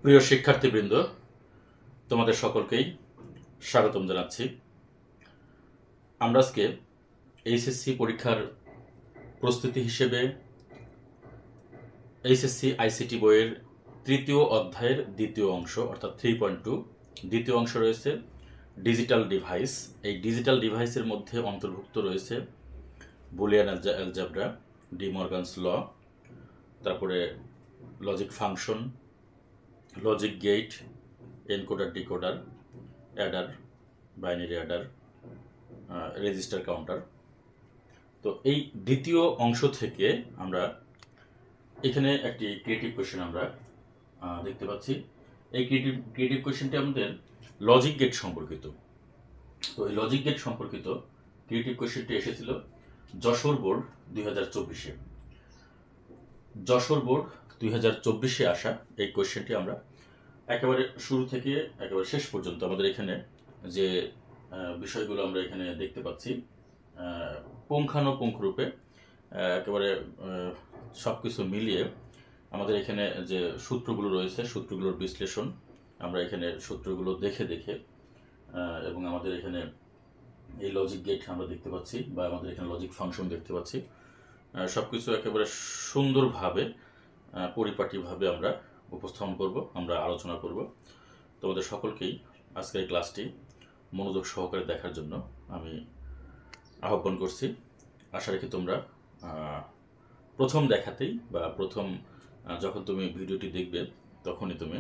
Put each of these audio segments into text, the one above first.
প্রিয় শিক্ষার্থীবৃন্দ, তোমাদের সকলকেই স্বাগতম জানাচ্ছি। আমরা আজকে এইচএসসি পরীক্ষার প্রস্তুতি হিসেবে এইচএসসি আইসিটি বইয়ের তৃতীয় অধ্যায়ের দ্বিতীয় অংশ অর্থাৎ 3.2 দ্বিতীয় অংশ রয়েছে ডিজিটাল ডিভাইস। এই ডিজিটাল ডিভাইসের মধ্যে অন্তর্ভুক্ত রয়েছে Boolean algebra, De Morgan's law, তারপরে logic function, logic gate, encoder decoder, adder, binary adder, register counter. তো এই দ্বিতীয় অংশ থেকে আমরা এখানে একটি ক্রিয়েটিভ কোয়েশ্চেন আমরা দেখতে পাচ্ছি। এই ক্রিয়েটিভ কোয়েশ্চেনটি আমাদের লজিক গেট সম্পর্কিত। তো এই লজিক গেট সম্পর্কিত ক্রিয়েটিভ কোয়েশ্চেনটি এসেছিল যশোর বোর্ড 2024-এ। যশোর বোর্ড 2024-এ আসা এই কোয়েশ্চেনটি আমরা একেবারে শুরু থেকে একেবারে শেষ পর্যন্ত আমাদের এখানে যে বিষয়গুলো আমরা এখানে দেখতে পাচ্ছি পুঙ্খানুপুঙ্খ রূপে একেবারে সব কিছু মিলিয়ে আমাদের এখানে যে সূত্রগুলো রয়েছে সূত্রগুলোর বিশ্লেষণ আমরা এখানে সূত্রগুলো দেখে দেখে এবং আমাদের এখানে এই লজিক গেট আমরা দেখতে পাচ্ছি বা আমাদের এখানে লজিক ফাংশন দেখতে পাচ্ছি, সব কিছু একেবারে সুন্দরভাবে পরিপাটিভাবে আমরা উপস্থাপন করব, আমরা আলোচনা করব। তোমাদের সকলকেই আজকের ক্লাসটি মনোযোগ সহকারে দেখার জন্য আমি আহ্বান করছি। আশা রাখি তোমরা প্রথম দেখাতেই বা প্রথম যখন তুমি ভিডিওটি দেখবে তখনই তুমি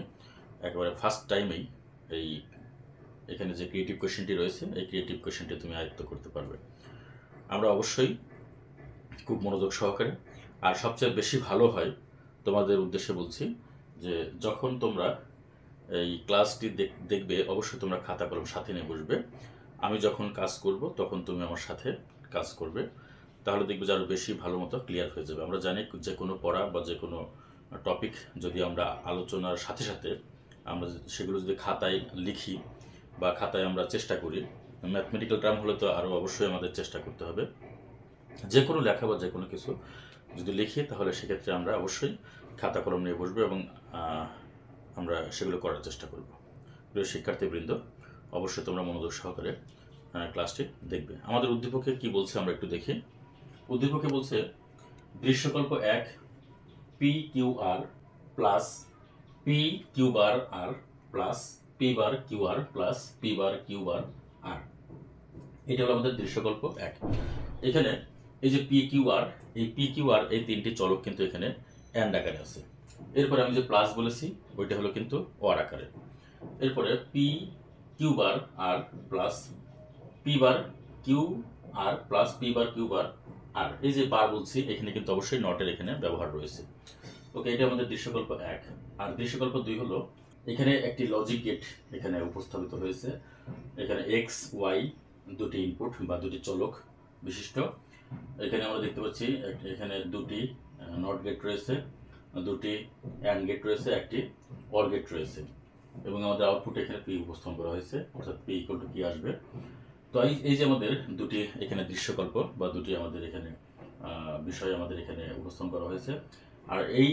একেবারে ফার্স্ট টাইমেই এখানে যে ক্রিয়েটিভ কোয়েশ্চেনটি রয়েছে এই ক্রিয়েটিভ কোয়েশ্চেনটি তুমি আয়ত্ত করতে পারবে। আমরা অবশ্যই খুব মনোযোগ সহকারে, আর সবচেয়ে বেশি ভালো হয় তোমাদের উদ্দেশ্যে বলছি যে যখন তোমরা এই ক্লাসটি দেখবে অবশ্যই তোমরা খাতা কলম সাথে নিয়ে বসবে। আমি যখন কাজ করব তখন তুমি আমার সাথে কাজ করবে, তাহলে দেখবে যে আরও বেশি ভালো মতো ক্লিয়ার হয়ে যাবে। আমরা জানি যে কোনো পড়া বা যে কোনো টপিক যদি আমরা আলোচনার সাথে সাথে আমরা সেগুলো যদি খাতায় লিখি বা খাতায় আমরা চেষ্টা করি, ম্যাথমেটিক্যাল টার্ম হলে তো আরও অবশ্যই আমাদের চেষ্টা করতে হবে। যে কোনো লেখা বা যে কোনো কিছু যদি লিখি তাহলে সেক্ষেত্রে আমরা অবশ্যই খাতা কলম নিয়ে বসবো এবং আমরা সেগুলো করার চেষ্টা করব। প্রিয় শিক্ষার্থীবৃন্দ, অবশ্যই তোমরা মনোযোগ সহকারে ক্লাসটি দেখবে। আমাদের উদ্দীপকে কি বলছে আমরা একটু দেখি। উদ্দীপকে বলছে দৃশ্যকল্প 1 P Q R plus P Q bar R plus P bar Q R plus P bar Q bar R, এটা হলো আমাদের দৃশ্যকল্প 1। এখানে এই যে পি কিউ আর, এই পি কিউ আর এই তিনটি চলক কিন্তু এখানে অ্যান্ড আকারে আছে। এরপরে আমি যে প্লাস বলেছি ওইটা হলো কিন্তু ওয়ার আকারে। এরপরে P Q bar R plus P bar Q R plus P bar Q bar R, এই যে বার বলছি এখানে কিন্তু অবশ্যই নটের এখানে ব্যবহার রয়েছে। ওকে, এটা আমাদের দৃশ্যকল্প 1। আর দৃশ্যকল্প 2 হলো এখানে একটি লজিক গেট এখানে উপস্থাপিত হয়েছে। এখানে এক্স ওয়াই দুটি ইনপুট বা দুটি চলক বিশিষ্ট। এখানে আমরা দেখতে পাচ্ছি এখানে দুটি নট গেট রয়েছে, দুটি অ্যান্ড গেট রয়েছে, একটি অর গেট রয়েছে এবং আমাদের আউটপুট এখানে পি উপস্থাপন করা হয়েছে, অর্থাৎ পি ইকুয়াল টু কি আসবে। তো এই যে আমাদের দুটি এখানে দৃশ্যকল্প বা দুটি আমাদের এখানে বিষয় আমাদের এখানে উপস্থাপন করা হয়েছে। আর এই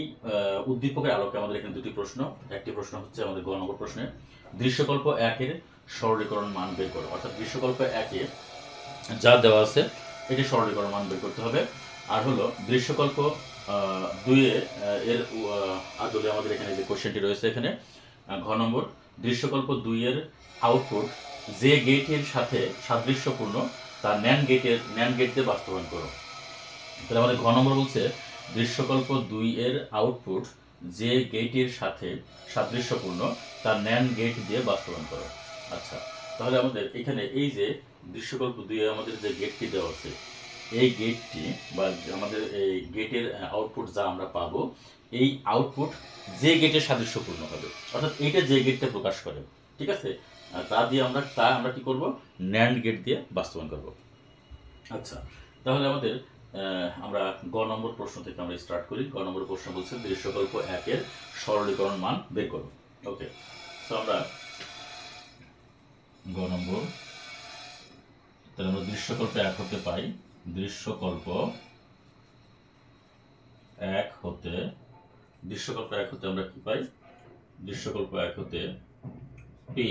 উদ্দীপকের আলোকে আমাদের এখানে দুটি প্রশ্ন। একটি প্রশ্ন হচ্ছে আমাদের গ নম্বর প্রশ্নে দৃশ্যকল্প 1-এর সরলীকরণ মান বের করো, অর্থাৎ দৃশ্যকল্প 1-এ যা দেওয়া আছে এটি সরলীকরণ মান বের করতে হবে। আর হলো দৃশ্যকল্প 2-এ এর আদলে আমাদের এখানে যে কোশ্চেনটি রয়েছে এখানে ঘ নম্বর দৃশ্যকল্প 2-এর আউটপুট যে গেটের সাথে সাদৃশ্যপূর্ণ তা ন্যান্ড গেট দিয়ে বাস্তবায়ন করো। তাহলে আমাদের ঘ নম্বর বলছে দৃশ্যকল্প 2-এর আউটপুট যে গেটের সাথে সাদৃশ্যপূর্ণ তা ন্যান্ড গেট দিয়ে বাস্তবায়ন করো। আচ্ছা, তাহলে আমাদের এখানে এই যে দৃশ্যকল্প 2-এ আমাদের যে গেটটি দেওয়া আছে এই গেটটি বা আমাদের এই গেটের আউটপুট যা আমরা পাবো এই আউটপুট যে গেটের সাদৃশ্যপূর্ণ হবে, অর্থাৎ এইটা যে গেটটা প্রকাশ করে, ঠিক আছে, তা আমরা কি করব, ন্যান্ড গেট দিয়ে বাস্তবায়ন করব। আচ্ছা, তাহলে আমাদের আমরা গ নম্বর প্রশ্ন থেকে আমরা স্টার্ট করি। গ নম্বর প্রশ্ন বলছে দৃশ্যকল্প 1-এর সরলীকরণ মান বের করো। ওকে, তো আমরা গ নম্বর, তাহলে আমরা দৃশ্যকল্প 1 হতে পাই, দৃশ্যকল্প 1 হতে আমরা কি পাই, দৃশ্যকল্প 1 হতে P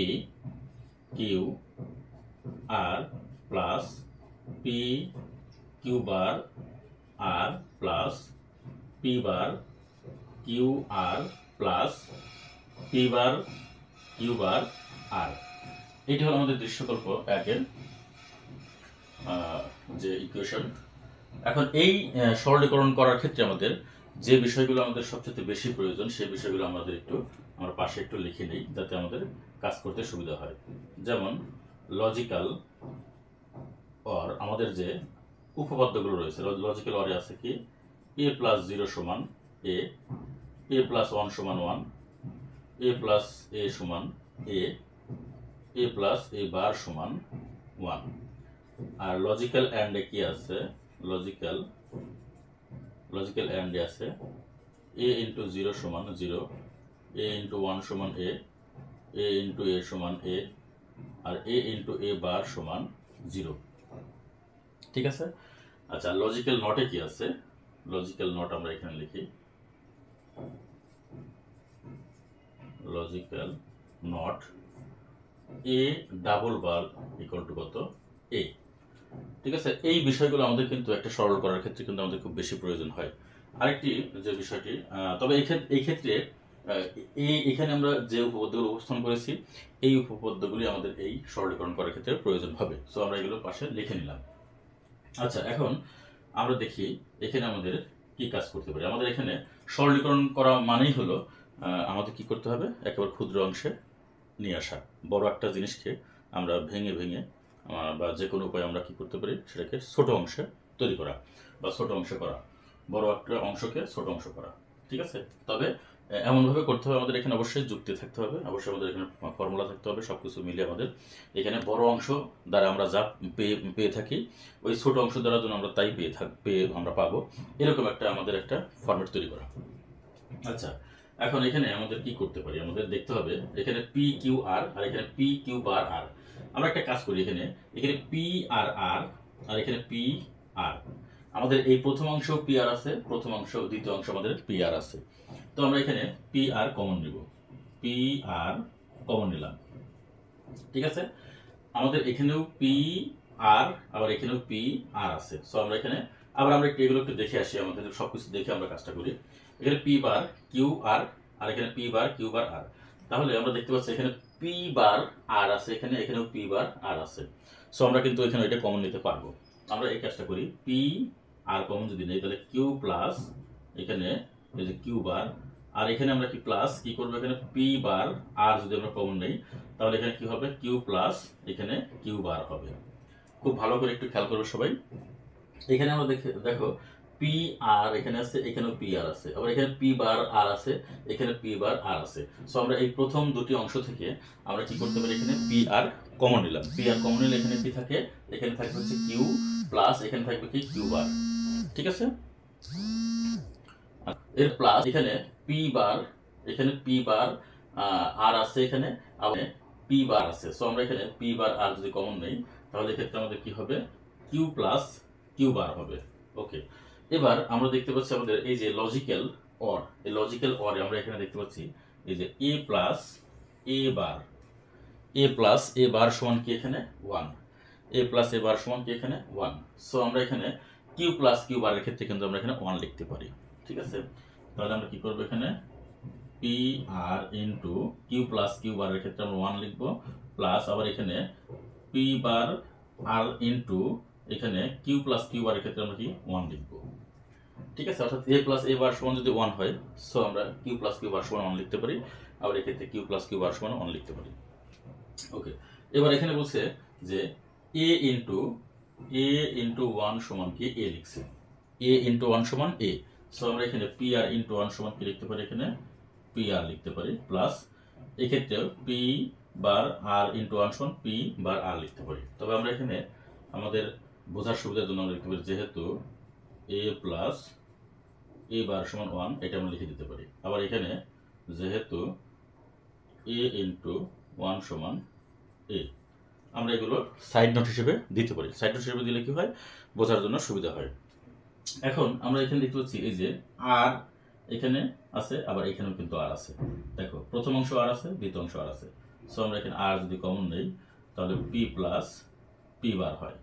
Q R plus P Q bar R plus P bar Q R plus P bar Q bar R, এটি হলো আমাদের দৃশ্যকল্প 1 এর যে ইকুয়েশন। এখন এই সরলীকরণ করার ক্ষেত্রে আমাদের যে বিষয়গুলো আমাদের সবচেয়ে বেশি প্রয়োজন সেই বিষয়গুলো আমরা পাশে একটু লিখে নিই, যাতে আমাদের কাজ করতে সুবিধা হয়। যেমন লজিক্যাল অর, আমাদের যে উপপাদ্যগুলো রয়েছে লজিক্যাল অরে আছে কি a প্লাস 0 সমান a, a প্লাস 1 সমান 1, a প্লাস a সমান a, a plus a bar সমান 1। আর লজিক্যাল অ্যান্ডে কি আছে, লজিক্যাল অ্যান্ডে আছে a ইন্টু 0 সমান 0, a ইন্টু 1 সমান a, a ইন্টু a সমান a, আর a ইন্টু a বার সমান 0। ঠিক আছে। আচ্ছা, লজিক্যাল নটে কি আছে, লজিক্যাল নট আমরা এখানে লিখি, logical not a double bar equal to কত a। ঠিক আছে, এই বিষয়গুলো আমাদের কিন্তু একটা সরল করার ক্ষেত্রে কিন্তু আমাদের খুব বেশি প্রয়োজন হয়। আরেকটি যে বিষয়টি, তবে এই ক্ষেত্রে এখানে আমরা যে উপপাদ্যগুলো উপস্থাপন করেছি এই উপপাদ্যগুলি আমাদের এই সরলীকরণ করার ক্ষেত্রে প্রয়োজন হবে। সো আমরা এগুলো পাশে লিখে নিলাম। আচ্ছা, এখন আমরা দেখি এখানে আমাদের কি কাজ করতে পারি। আমাদের এখানে সরলীকরণ করা মানেই হলো আমাদের কি করতে হবে, একেবারে ক্ষুদ্র অংশে নিয়ে আসা। বড় একটা জিনিসকে আমরা ভেঙে ভেঙে বা যে কোনো উপায়ে আমরা কি করতে পারি, সেটাকে ছোট অংশে তৈরি করা বা ছোট অংশে করা, বড় একটা অংশকে ছোট অংশ করা। ঠিক আছে, তবে এমনভাবে করতে হবে, আমাদের এখানে অবশ্যই যুক্তি থাকতে হবে, অবশ্যই আমাদের এখানে ফর্মুলা থাকতে হবে, সব কিছু মিলিয়ে আমাদের এখানে বড় অংশ দ্বারা আমরা যা পেয়ে থাকি ওই ছোট অংশ দ্বারা যেন আমরা তাই পেয়ে আমরা পাবো, এরকম আমাদের একটা ফরম্যাট তৈরি করা। আচ্ছা, এখন এখানে আমাদের কি করতে পারি, আমাদের দেখতে হবে এখানে পি কিউ আর আর এখানে পি কিউ বার আর। আমরা একটা কাজ করি, এখানে পি আর আর আর এখানে পি আর, আমাদের এই প্রথম অংশ পি আর আছে, প্রথম অংশ দ্বিতীয় অংশ আমাদের পি আর আছে। তো আমরা এখানে পি আর কমন নিব, পি আর কমন নিলাম। ঠিক আছে, আমাদের এখানেও পি আর আবার এখানেও পি আর আছে। সো আমরা এখানে আবার আমরা এগুলো একটু দেখে আসি, আমাদের সবকিছু দেখে আমরা কাজটা করি। এখানে পি বার কিউ আর আর এখানে পি বার কিউ বার আর, তাহলে আমরা দেখতে পাচ্ছি এখানে পি বার আর আছে, এখানেও পি বার আর আছে। সো আমরা কিন্তু এখানে এটা কমন নিতে পারবো। আমরা এই কাজটা করি, পি আর কমন যদি নেই তাহলে কিউ প্লাস এখানে এই যে কিউ বার, আর এখানে আমরা কি প্লাস কি করবো, এখানে পি বার আর যদি আমরা কমন নেই তাহলে এখানে কি হবে, কিউ প্লাস এখানে কিউ বার হবে। খুব ভালো করে একটু খেয়াল করবে সবাই। এখানে আমরা দেখো পি আর এখানে আছে, এখানেও পি আর আছে, আবার এখানে পি বার আর আছে, এখানে পি বার আর আছে। সো আমরা এই প্রথম দুটি অংশ থেকে আমরা কি করতে পারি, এখানে পি আর কমন নিলাম। পি আর কমন নিলে এখানে কি থাকে, এখানে থাকবে হচ্ছে কিউ প্লাস এখানে থাকবে কি কিউ বার। ঠিক আছে, এর প্লাস এখানে পি বার, এখানে পি বার আর আছে, এখানে আবার পি বার আছে। সো আমরা এখানে পি বার আর যদি কমন নেই তাহলে এক্ষেত্রে আমাদের কি হবে, কিউ প্লাস কিউ বার হবে। ওকে, এবার আমরা দেখতে পাচ্ছি আমাদের এই যে লজিক্যাল অর, এই লজিক্যাল অরে আমরা এখানে দেখতে পাচ্ছি এই যে এ প্লাস এ বার, এ প্লাস এ বার সমান কি এখানে 1, এ প্লাস এ বার সমান কি এখানে 1। সো আমরা এখানে কিউ প্লাস কিউ বারের ক্ষেত্রে কিন্তু আমরা এখানে 1 লিখতে পারি। ঠিক আছে, তাহলে আমরা কি করবো, এখানে P R into Q plus Q বারের ক্ষেত্রে আমরা 1 লিখবো, প্লাস আবার এখানে পি বার আর ইন্টু এখানে কিউ প্লাস কিউ বারের ক্ষেত্রে আমরা কি 1 লিখবো। ঠিক আছে, অর্থাৎ এ প্লাস এ বার সমান যদি 1 হয়, সো আমরা কিউ প্লাস কিউ বার সমান 1 লিখতে পারি, আবার এক্ষেত্রে কিউ প্লাস কিউ বার সমান 1 লিখতে পারি। ওকে, এবার এখানে বলছে যে এ ইন্টু 1 সমান কি এ লিখছে, এ ইন্টু 1 সমান এ। সো আমরা এখানে পি আর ইন্টু 1 সমান কি লিখতে পারি, এখানে পি আর লিখতে পারি, প্লাস এক্ষেত্রেও পি বার আর ইন্টু 1 সমান পি বার আর লিখতে পারি। তবে আমরা এখানে আমাদের বোঝার সুবিধার জন্য আমরা লিখতে পারি, যেহেতু এ প্লাস এ বার সমান 1 এটা আমরা লিখে দিতে পারি। আবার এখানে যেহেতু এ ইন্টু 1 সমান এ, আমরা এগুলো সাইড নোট হিসেবে দিতে পারি। সাইড নোট হিসেবে দিলে কি হয়, বোঝার জন্য সুবিধা হয়। এখন আমরা এখানে দেখতে পাচ্ছি এই যে আর এখানে আছে, আবার এখানেও কিন্তু আর আছে। দেখো প্রথম অংশ আর আছে, দ্বিতীয় অংশ আর আছে। সো আমরা এখানে আর যদি কমন নেই তাহলে পি প্লাস পি বার হয়।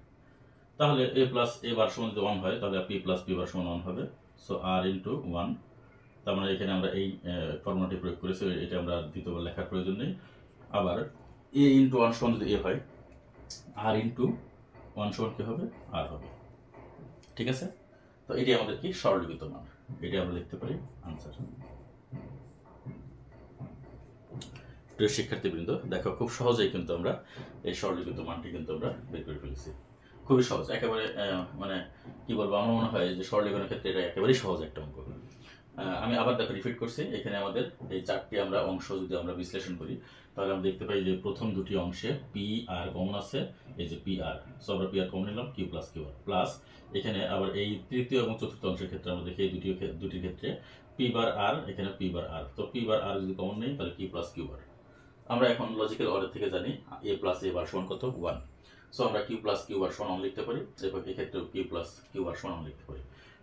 তাহলে এ প্লাস এ বার সমান যদি 1 হয় তাহলে পি প্লাস পি বার সমান 1 হবে। সো আর ইন্টু 1, তার মানে এখানে আমরা এই ফর্মুলাটি প্রয়োগ করেছি, এটা আমরা দ্বিতীয়বার লেখার প্রয়োজন নেই। আবার এ ইন্টু 1 সমান যদি এ হয়, আর ইন্টু 1 সমান কি হবে, আর হবে। ঠিক আছে, তো এটি আমাদের কি সরলীকৃত মান, এটি আমরা লিখতে পারি আনসার। প্রিয় শিক্ষার্থীবৃন্দ, দেখো খুব সহজেই কিন্তু আমরা এই সরলীকৃত মানটি কিন্তু আমরা বের করে ফেলেছি। খুবই সহজ, একেবারে মানে কি বলবো, আমার মনে হয় যে সরলীকরণের ক্ষেত্রে এটা একেবারেই সহজ একটা অঙ্ক। আমি আবার দেখো রিপিট করছি, এখানে আমাদের এই চারটি আমরা অংশ যদি আমরা বিশ্লেষণ করি তাহলে আমরা দেখতে পাই যে প্রথম দুটি অংশে পি আর কমন আছে, এই যে পি আর। সো আমরা পি আর কমন নিলাম, Q plus Q R plus এখানে আবার এই তৃতীয় এবং চতুর্থ অংশের ক্ষেত্রে আমরা দেখি এই দুটির ক্ষেত্রে পি বার আর, এখানে পি বার আর। তো পি বার আর যদি কমন নেই তাহলে কিউ প্লাস কিউ আর। আমরা এখন লজিক্যাল অর্ডার থেকে জানি এ প্লাস এ বার সমান কত, 1। সো আমরা কিউ প্লাস কিউ বার সমান লিখতে পারি, এরপর এক্ষেত্রে কিউ প্লাস কিউ বার সমান লিখতে পারি।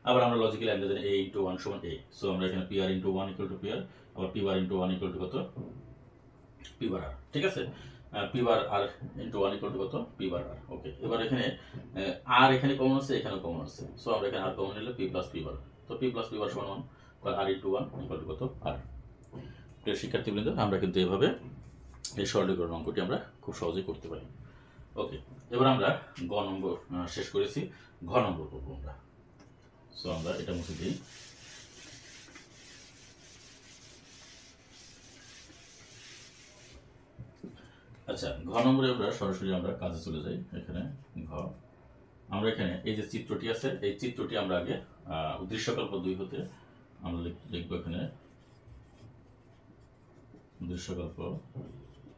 আবার আমরা লজিক্যাল অ্যান্ড জানি এ ইন্টু 1 সমান এ। সো আমরা এখানে P R into 1 equal to P R, আবার P bar into 1 equal to কত, পি বার আর। ঠিক আছে, P bar R into 1 equal to কত, পি বার আর। ওকে, এবার এখানে আর এখানে কমন আছে, এখানেও কমন আছে। সো আমরা এখানে আর কমন নিলে পি প্লাস পি বার। তো পি প্লাস পি বার সমান 1, তাহলে আর ইন্টু 1 ইকুয়াল টু কত, আর। প্রিয় শিক্ষার্থীবৃন্দ, আমরা কিন্তু এভাবে এই সরলীকরণ অঙ্কটি আমরা খুব সহজেই করতে পারি। ওকে, এবার আমরা গ নম্বর শেষ করেছি, ঘ নম্বর করবো আমরা। সো আমরা এটা মুছে দিই। আচ্ছা, ঘ নম্বরে আমরা সরাসরি আমরা কাজে চলে যাই। এখানে ঘ, আমরা এখানে এই যে চিত্রটি আছে, এই চিত্রটি আমরা আগে দৃশ্যকল্প 2 হতে আমরা লিখবো এখানে দৃশ্যকল্প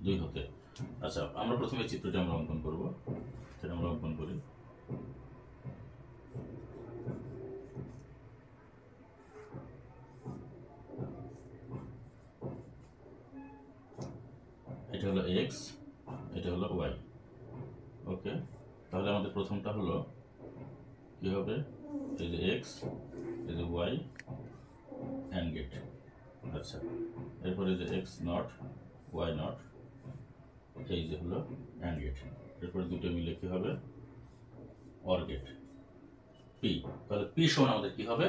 2 হতে। আচ্ছা, আমরা প্রথমে চিত্রটি আমরা অঙ্কন করব, সেটা আমরা অঙ্কন করি। এটা হলো এক্স, এটা হলো ওয়াই। ওকে, তাহলে আমাদের প্রথমটা হলো কি হবে, এই যে এক্স, এই যে ওয়াই অ্যান্ড গেট। আচ্ছা, এরপরে যে এক্স নট ওয়াই নট, এই যে হলো অ্যান্ড গেট। এরপরে দুটো মিলে কি হবে, অর গেট পি। তাহলে পি সমান আমাদের কি হবে,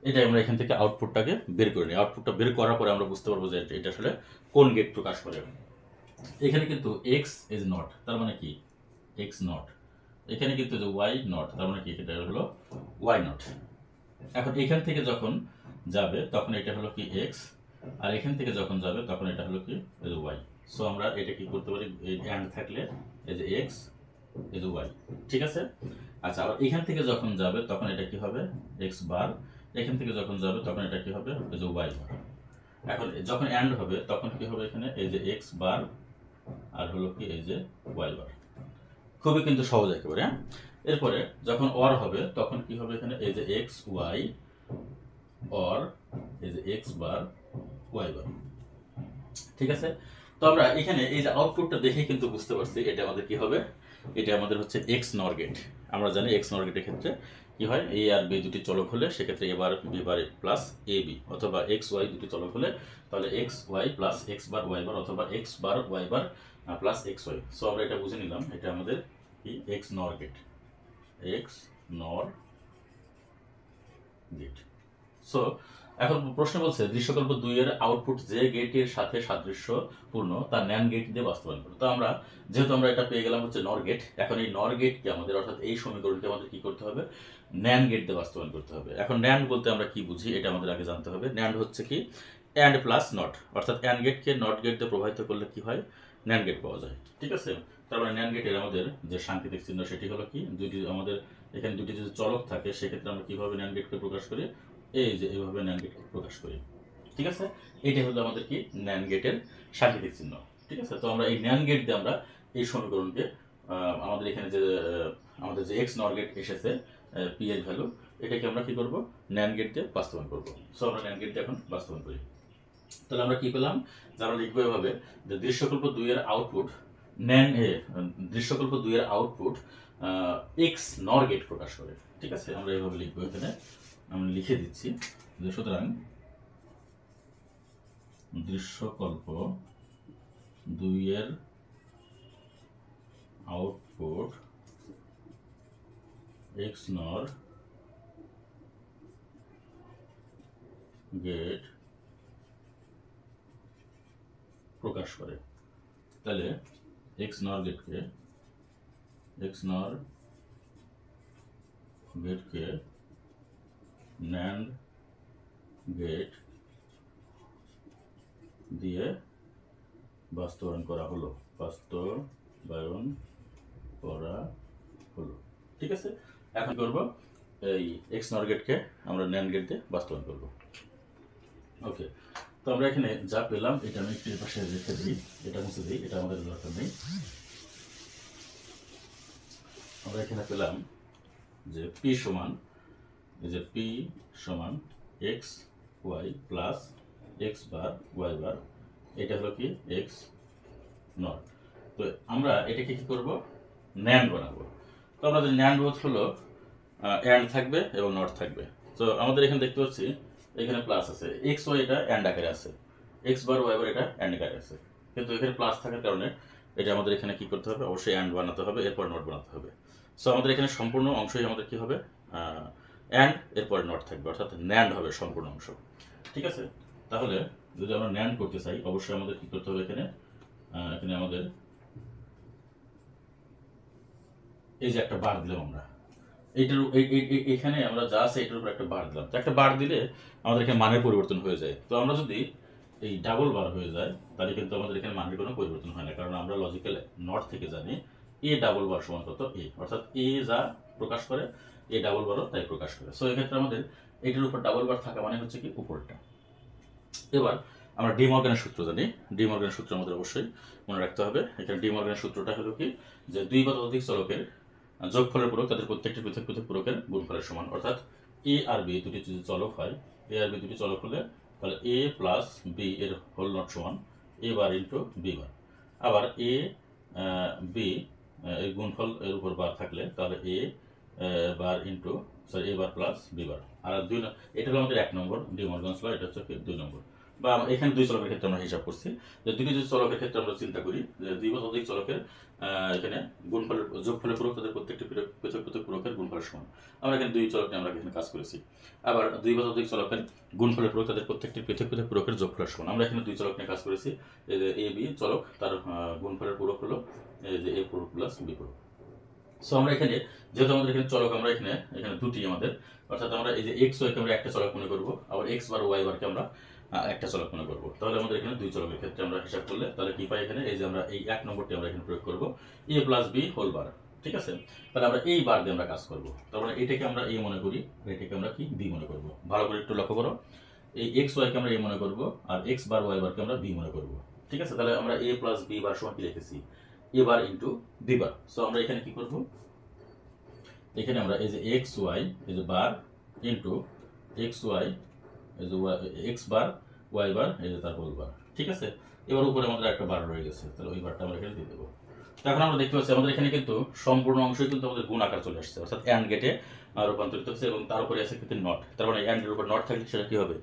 এটা আমরা এখান থেকে আউটপুটটাকে বের করে নিই। আউটপুটটা বের করার পরে আমরা বুঝতে পারবো যে এটা আসলে কোন গেট প্রকাশ করে। এখানে কিন্তু এক্স ইজ নট, তার মানে কি এক্স নট। এখানে কিন্তু যে ওয়াই নট, তার মানে কি এটা হলো ওয়াই নট। এখন এখান থেকে যখন যাবে তখন এটা হলো কি এক্স, আর এখান থেকে যখন যাবে তখন এটা হলো কি এই যে ওয়াই। সো আমরা এটা কি করতে পারি, এই অ্যান্ড থাকলে এই যে এক্স এই যে ওয়াই। ঠিক আছে, আচ্ছা, আবার এখান থেকে যখন যাবে তখন এটা কি হবে, এক্স বার। এখান থেকে যখন যাবে তখন এটা কি হবে, এই যে ওয়াই বার। এখন যখন অ্যান্ড হবে তখন কি হবে, এখানে এই যে এক্স বার আর হলো কি এই যে ওয়াই বার। খুবই কিন্তু সহজ একেবারে। এরপরে যখন অর হবে তখন কি হবে, এখানে এই যে এক্স ওয়াই অর এই যে এক্স বার ওয়াই বার। ঠিক আছে, তো আমরা এখানে এই যে আউটপুটটা দেখে কিন্তু বুঝতে পারছি এটা আমাদের কি হবে, এটা আমাদের হচ্ছে এক্স নর গেট। আমরা জানি এক্স নর গেটের ক্ষেত্রে কি হয়, এ আর বি দুটি চলক হলে সেক্ষেত্রে এ বার B bar plus A B, অথবা এক্স ওয়াই দুটি চলক হলে তাহলে x Y plus x bar y bar, অথবা x bar y bar plus x Y. So আমরা এটা বুঝে নিলাম, এটা আমাদের কি এক্স নর গেট, এক্স নর গেট। সো এখন প্রশ্ন বলছে দৃশ্যকল্প 2 এর আউটপুট যে গেটের সাথে সাদৃশ্যপূর্ণ তার ন্যান্ড গেট দিয়ে বাস্তবায়ন করো। তো আমরা যেহেতু আমরা এটা পেয়ে গেলাম হচ্ছে নর গেট, এখন এই নর গেটকে আমাদের, অর্থাৎ এই সমীকরণকে আমাদের কি করতে হবে, ন্যান্ড গেট দিয়ে বাস্তবায়ন করতে হবে। এখন ন্যান্ড বলতে আমরা কি বুঝি এটা আমাদের আগে জানতে হবে। ন্যান্ড হচ্ছে কি অ্যান্ড প্লাস নট, অর্থাৎ অ্যান্ড গেটকে নট গেট দিয়ে প্রবাহিত করলে কি হয়, ন্যান্ড গেট পাওয়া যায়। ঠিক আছে, তারপরে ন্যান্ড গেটের আমাদের যে সাংকেতিক চিহ্ন সেটি হলো কি, দুইটি আমাদের এখানে দুটি যদি চলক থাকে সেক্ষেত্রে আমরা কিভাবে ন্যান্ড গেটকে প্রকাশ করি, এই যে এইভাবে ন্যান্ড গেট প্রকাশ করি। ঠিক আছে, এইটা হলো আমাদের কি ন্যান্ড গেটের সাংকেতিক চিহ্ন। ঠিক আছে, তো আমরা এই ন্যান্ড গেট দিয়ে আমরা এই সমীকরণকে আমাদের এখানে যে আমাদের যে এক্স নর গেট এসেছে পি এর ভ্যালু, এটাকে আমরা কি করব, ন্যান্ড গেট দিয়ে বাস্তবায়ন করব। সো আমরা ন্যান্ড গেট দিয়ে এখন বাস্তবায়ন করি। তাহলে আমরা কি পেলাম, যে আমরা লিখবো এভাবে যে দৃশ্যকল্প 2 এর আউটপুট দৃশ্যকল্প 2 এর আউটপুট এক্স নর গেট প্রকাশ করে। ঠিক আছে, আমরা এইভাবে লিখবো, এখানে আমি লিখে দিচ্ছি যে সুতরাং দৃশ্যকল্প 2 এর আউটপুট XNOR গেট প্রকাশ করে। তাহলে XNOR গেটকে NAND গেট দিয়ে বাস্তবায়ন করা হলো। ঠিক আছে, এখন করব এই XNOR গেটকে আমরা NAND গেট দিয়ে বাস্তবায়ন করব। ওকে, তো আমরা এখানে যা পেলাম এটা আমি একটু পাশে রেখে দিই, এটা মুছে দিই, এটা আমাদের দরকার নেই। আমরা এখানে পেলাম যে P সমান x y প্লাস x বার y বার, এটা হলো কি XNOR। তো আমরা এটাকে কি করব, NAND বানাবো। তো আমাদের NAND হলো অ্যান্ড থাকবে এবং নট থাকবে। তো আমাদের এখানে দেখতে পাচ্ছি এখানে প্লাস আছে, এক্স ওয়াই এটা অ্যান্ড আকারে আছে, এক্স বার ওয়াই বার এটা অ্যান্ড আকারে আছে, কিন্তু এখানে প্লাস থাকার কারণে এটা আমাদের এখানে কি করতে হবে, অবশ্যই অ্যান্ড বানাতে হবে, এরপর নট বানাতে হবে। সো আমাদের এখানে সম্পূর্ণ অংশই আমাদের কি হবে, অ্যান্ড এরপর নট থাকবে, অর্থাৎ NAND হবে সম্পূর্ণ অংশ। ঠিক আছে, তাহলে যদি আমরা NAND করতে চাই অবশ্যই আমাদের কি করতে হবে, এখানে আমাদের এই যে একটা বার দিলাম আমরা, এইটার এখানে আমরা যা আছে এটার উপর একটা বার দিলাম, তো একটা বার দিলে আমাদের এখানে মানের পরিবর্তন হয়ে যায়। তো আমরা যদি এই ডাবল বার হয়ে যায় তাহলে কিন্তু আমাদের এখানে মানের কোনো পরিবর্তন হয় না, কারণ আমরা লজিক্যাল নট থেকে জানি এ ডাবল বার সমান কত এ, অর্থাৎ এ যা প্রকাশ করে এ ডাবল বারও তাই প্রকাশ করে। সো এক্ষেত্রে আমাদের এটার উপর ডাবল বার থাকা মানে হচ্ছে কি উপরটা। এবার আমরা ডি মর্গানের সূত্র জানি, ডি মর্গানের সূত্র আমাদের অবশ্যই মনে রাখতে হবে। এখানে ডি মর্গানের সূত্রটা হলো কি, যে দুই বা ততোধিক চলকের যোগফলের পূরক তাদের প্রত্যেকটি পৃথক পৃথক পূরকের গুণফলের সমান, অর্থাৎ এ আর বি দুটি যদি চলক হয়, এ আর বি দুটি চলক হলে তাহলে এ প্লাস বি এর হোল নট সমান এ বার ইন্টু বি বার। আবার এ বি এর গুণফল এর উপর বার থাকলে তাহলে এ বার ইন্টু এ বার প্লাস বি বার। আর এটা হলো আমাদের 1 নম্বর ডি মর্গানস ল, এটা হচ্ছে 2 নম্বর। বা এখানে দুই চলকের ক্ষেত্রে আমরা হিসাব করছি, যে দুটি যদি চলকের ক্ষেত্রে আমরা চিন্তা করি যে দুই বা ততোধিক চলকের এখানে গুণফলের যোগফলের পূরক তাদের প্রত্যেকটি পৃথক পৃথক পূরকের গুণফলের সমান। আমরা এখানে দুই চলক নিয়ে আমরা এখানে কাজ করেছি। আবার দুই বা ততোধিক চলকের গুণফলের পূরক তাদের প্রত্যেকটি পৃথক পৃথক পূরকের যোগফলের সমান। আমরা এখানে দুই চলক নিয়ে কাজ করেছি, এই যে এ বি চলক, তার গুণফলের পূরক হলো এই যে এ পূরক প্লাস বি পূরক। সো আমরা এখানে যেহেতু আমাদের এখানে চলক আমরা এখানে দুটি আমাদের, অর্থাৎ আমরা এই যে এক্স ওয়াইকে আমরা একটা চলক মনে করবো, আবার এক্স বার ওয়াই বারকে আমরা একটা চলক মনে করবো। তাহলে আমাদের এখানে দুই চলকের ক্ষেত্রে আমরা হিসাব করলে তাহলে কি পাই, এখানে এই যে আমরা এই 1 নম্বরটি আমরা এখানে প্রয়োগ করবো, এ প্লাস বি হোল বার। ঠিক আছে, তাহলে আমরা এই বার দিয়ে আমরা কাজ করবো। তারপরে এটাকে আমরা এ মনে করি, এটাকে আমরা কি বি মনে করবো। ভালো করে একটু লক্ষ্য করো, এই এক্স ওয়াইকে আমরা এ মনে করবো আর এক্স বার ওয়াই বারকে আমরা বি মনে করবো। ঠিক আছে, তাহলে আমরা এ প্লাস বি বার সমান কি লিখেছি, A bar into B bar. So আমরা এখানে কি করবো, এখানে আমরা এই যে এক্স ওয়াই এই যে বার ইন্টু এক্স ওয়াই এই যে এক্স বার ওয়াই বার এই যে তার হোল বার। ঠিক আছে, এবার উপরে আমাদের একটা বার রয়ে গেছে, তাহলে ওই বারটা আমরা এখানে দিয়ে দেবো। এখন আমরা দেখতে পাচ্ছি আমাদের এখানে কিন্তু সম্পূর্ণ অংশই কিন্তু আমাদের গুণ আকার চলে আসছে, অর্থাৎ অ্যান্ড গেটে রূপান্তরিত হচ্ছে, এবং তার উপরে আছে কিন্তু নট। তার মানে অ্যান্ডের উপর নট থাকলে সেটা কি হবে,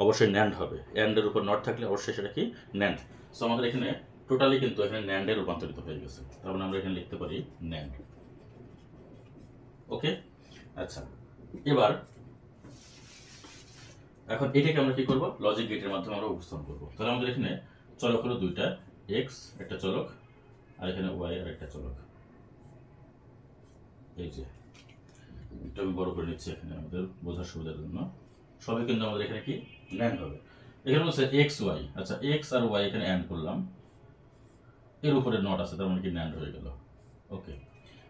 অবশ্যই ন্যান্ড হবে। অ্যান্ডের উপর নট থাকলে অবশ্যই সেটা কি ন্যান্ড। সো আমাদের এখানে টোটালি কিন্তু এখানে ন্যান্ডে রূপান্তরিত হয়ে গেছে, তার মানে আমরা এখানে লিখতে পারি ন্যান্ড। ওকে, আচ্ছা, এবার এখন এটাকে আমরা কি করব, লজিক গেটের মাধ্যমে আমরা উপস্থাপন করব। তাহলে আমাদের এখানে চলক হলো দুইটা, এক্স একটা চলক আর এখানে ওয়াই আর একটা চলক। এই যে একটু আমি বড় করে নিচ্ছি এখানে আমাদের বোঝার সুবিধার জন্য, সবই কিন্তু আমাদের এখানে কি ন্যান্ড হবে। এখানে বলছে এক্স ওয়াই, আচ্ছা এক্স আর ওয়াই এখানে অ্যান্ড করলাম, এর উপরে নট আছে তার মানে কি ন্যান্ড হয়ে গেল। ওকে,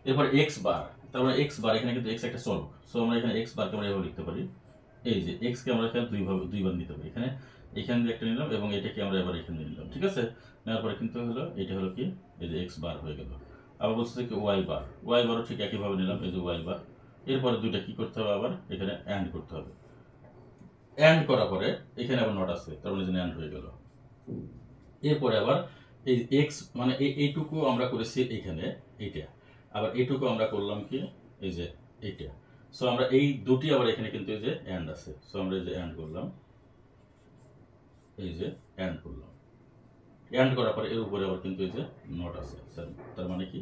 এরপর এক্স বার, তার মানে এক্স বার এখানে কিন্তু এক্স একটা চলক। সো আমরা এখানে এক্স বারকে আমরা এভাবে লিখতে পারি, এই যে এক্স কে আমরা এখানে দুইবার নিতে পারি, এখানে দিয়ে একটা নিলাম এবং এটাকে আমরা এবার এখানে নিলাম। ঠিক আছে, নেওয়ার পরে কিন্তু হলো এটা হলো কি এই যে এক্স বার হয়ে গেল। আবার বলছে কি ওয়াই বারও ঠিক একইভাবে নিলাম, এই যে ওয়াই বার। এরপরে দুইটা কি করতে হবে, আবার এখানে অ্যান্ড করতে হবে। অ্যান্ড করার পরে এখানে আবার নট আছে, তার মানে যে অ্যান্ড হয়ে গেল। এরপরে আবার এই এক্স মানে এইটুকু আমরা করেছি এখানে এইটা, আবার এইটুকু আমরা করলাম কি এই যে এইটা। সো আমরা এই দুটি আবার এখানে কিন্তু এই যে অ্যান্ড আছে, সো আমরা এই যে অ্যান্ড করলাম, এই যে অ্যান্ড করলাম, অ্যান্ড করার পরে এর উপরে আবার কিন্তু এই যে নট আছে, তার মানে কি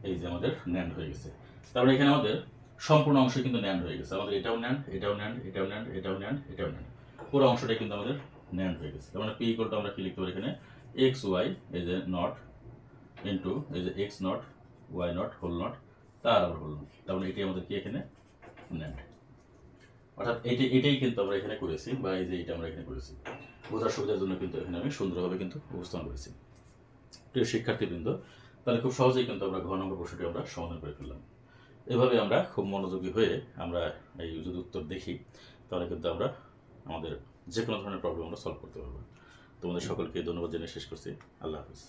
এই যে আমাদের ন্যান্ড হয়ে গেছে। তারপরে এখানে আমাদের সম্পূর্ণ অংশ কিন্তু ন্যান্ড হয়ে গেছে, আমাদের এটাও ন্যান্ড, এটাও ন্যান্ড, এটাও ন্যান্ড, এটাও ন্যান্ড, এটাও ন্যান্ড, পুরো অংশটাই কিন্তু আমাদের ন্যান্ড হয়ে গেছে। তার মানে পি ইকুয়াল টু আমরা কি লিখতে পারি এখানে এক্স ওয়াই এই যে নট ইন্টু এই যে X not Y not whole not তার আবার হোল নট, তার মানে এটাই আমাদের কি এখানে ন্যান্ড। অর্থাৎ এটাই কিন্তু আমরা এখানে করেছি, বা এই যে এটা আমরা এখানে করেছি, বোঝার সুবিধার জন্য কিন্তু এখানে আমি সুন্দরভাবে কিন্তু উপস্থাপন করেছি। প্রিয় শিক্ষার্থীবৃন্দ, তাহলে খুব সহজেই কিন্তু আমরা ঘ নম্বর প্রশ্নটি আমরা সমাধান করে ফেললাম। এভাবে আমরা খুব মনোযোগী হয়ে আমরা এই যদি উত্তর দেখি তাহলে কিন্তু আমরা আমাদের যে কোনো ধরনের প্রবলেম আমরা সলভ করতে পারবো। তোমাদের সকলকে ধন্যবাদ জানিয়ে শেষ করছি। আল্লাহ হাফিজ।